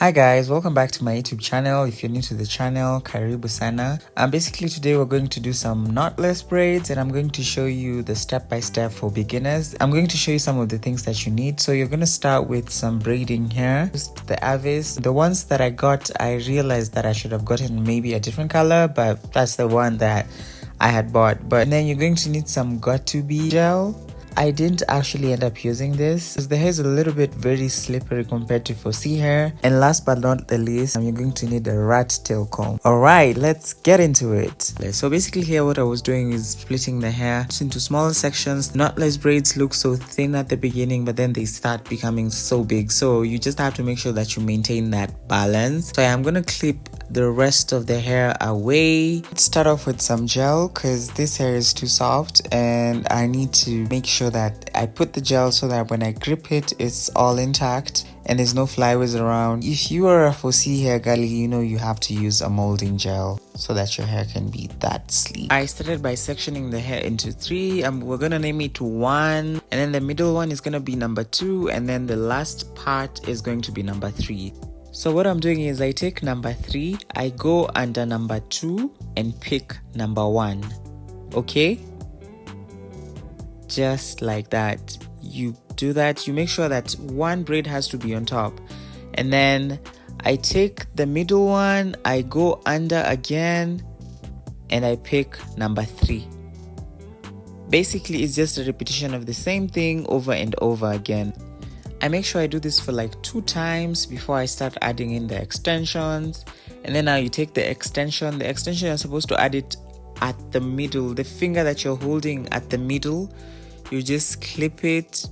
Hi guys, welcome back to my YouTube channel. If you're new to the channel, karibu sana. Basically today we're going to do some knotless braids and I'm going to show you the step-by-step for beginners. I'm going to show you some of the things that you need. So you're going to start with some braiding hair. Just the Avis. The ones that I got, I realized that I should have gotten maybe a different color, but that's the one that I had bought. But then you're going to need some got2b gel. I didn't actually end up using this because the hair is a little bit very slippery compared to 4C hair. And last but not the least, you're going to need a rat tail comb. Alright, let's get into it. So basically here what I was doing is splitting the hair into smaller sections. Knotless braids look so thin at the beginning, but then they start becoming so big. So you just have to make sure that you maintain that balance. So I'm going to clip the rest of the hair away. Let's start off with some gel because this hair is too soft and I need to make sure that I put the gel so that when I grip it, it's all intact and there's no flyaways around. If you are a 4C hair girly, you know you have to use a molding gel so that your hair can be that sleek. I started by sectioning the hair into 3 and we're gonna name it 1, and then the middle one is gonna be number 2, and then the last part is going to be number 3. So what I'm doing is I take number 3, I go under number 2 and pick number 1. Okay? Just like that. You do that, you make sure that one braid has to be on top. And then I take the middle one, I go under again, and I pick number 3. Basically, it's just a repetition of the same thing over and over again. I make sure I do this for like 2 times before I start adding in the extensions. And then now you take the extension you're supposed to add it at the middle, the finger that you're holding at the middle, you just clip it.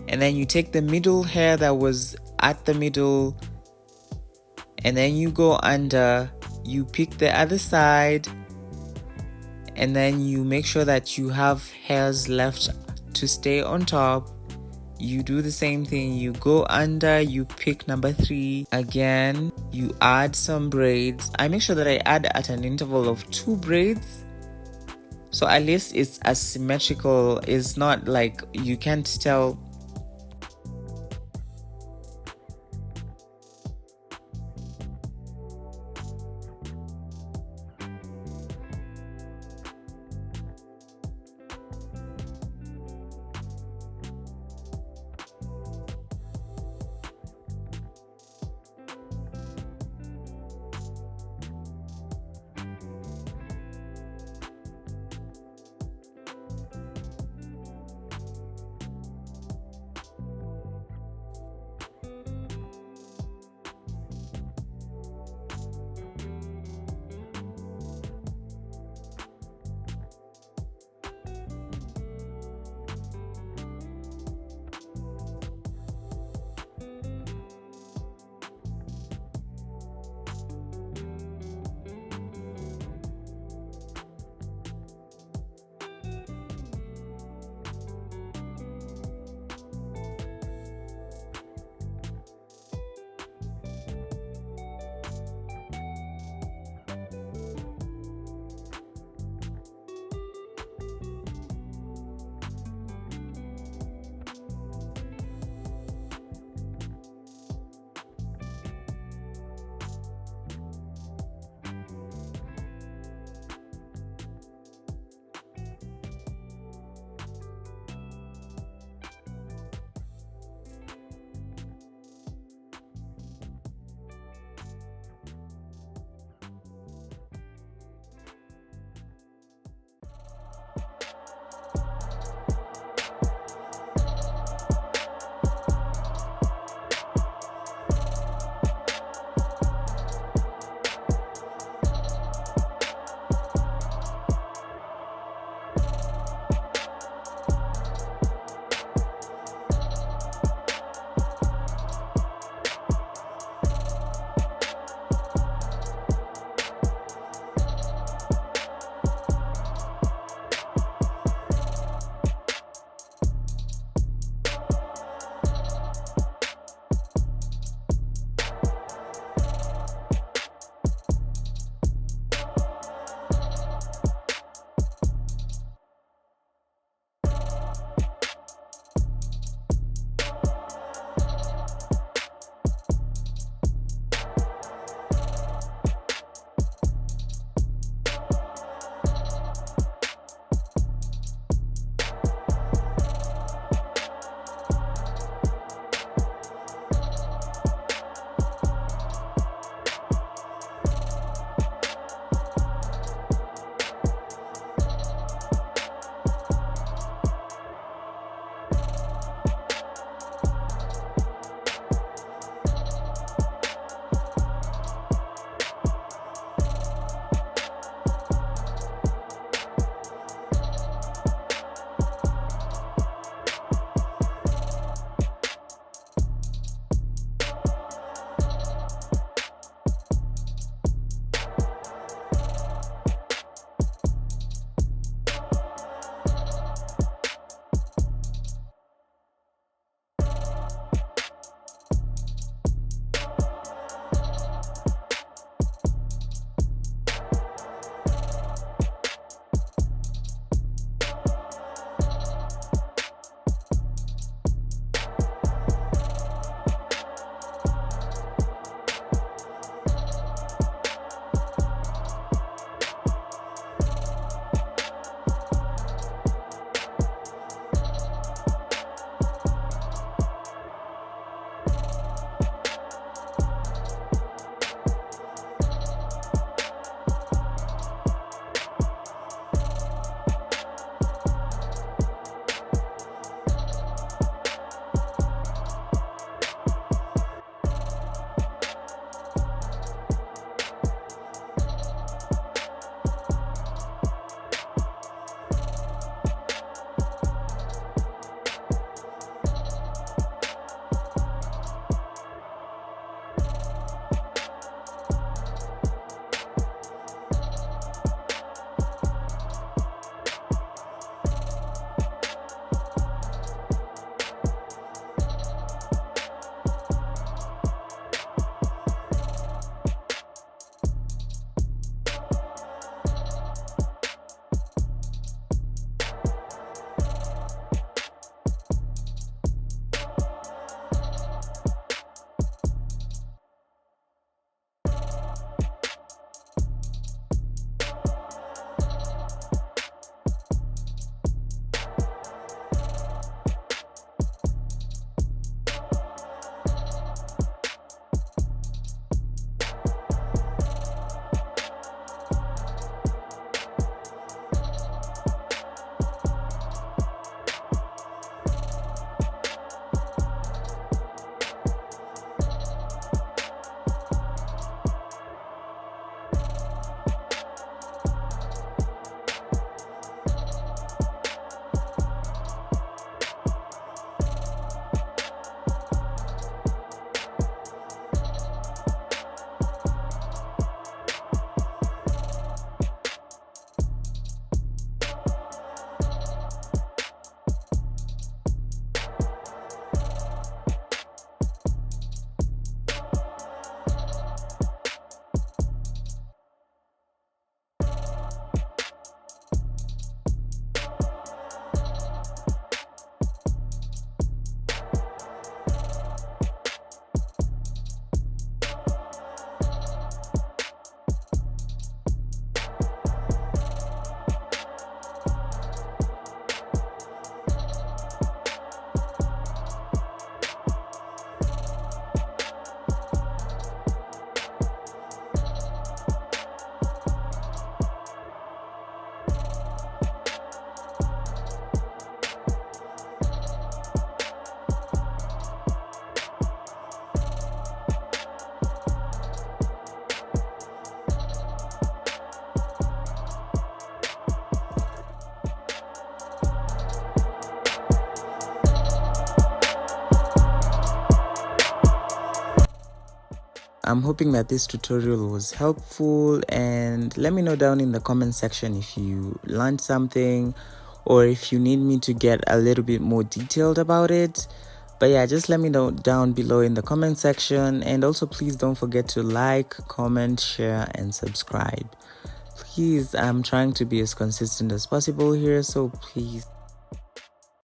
And then you take the middle hair that was at the middle, and then you go under, you pick the other side, and then you make sure that you have hairs left to stay on top. You do the same thing, you go under, you pick number 3 again, you add some braids. I make sure that I add at an interval of 2 braids, so at least it's asymmetrical. It's not like you can't tell. I'm hoping that this tutorial was helpful, and let me know down in the comment section if you learned something or if you need me to get a little bit more detailed about it. But yeah, just let me know down below in the comment section, and also please don't forget to like, comment, share, and subscribe. Please, I'm trying to be as consistent as possible here, so please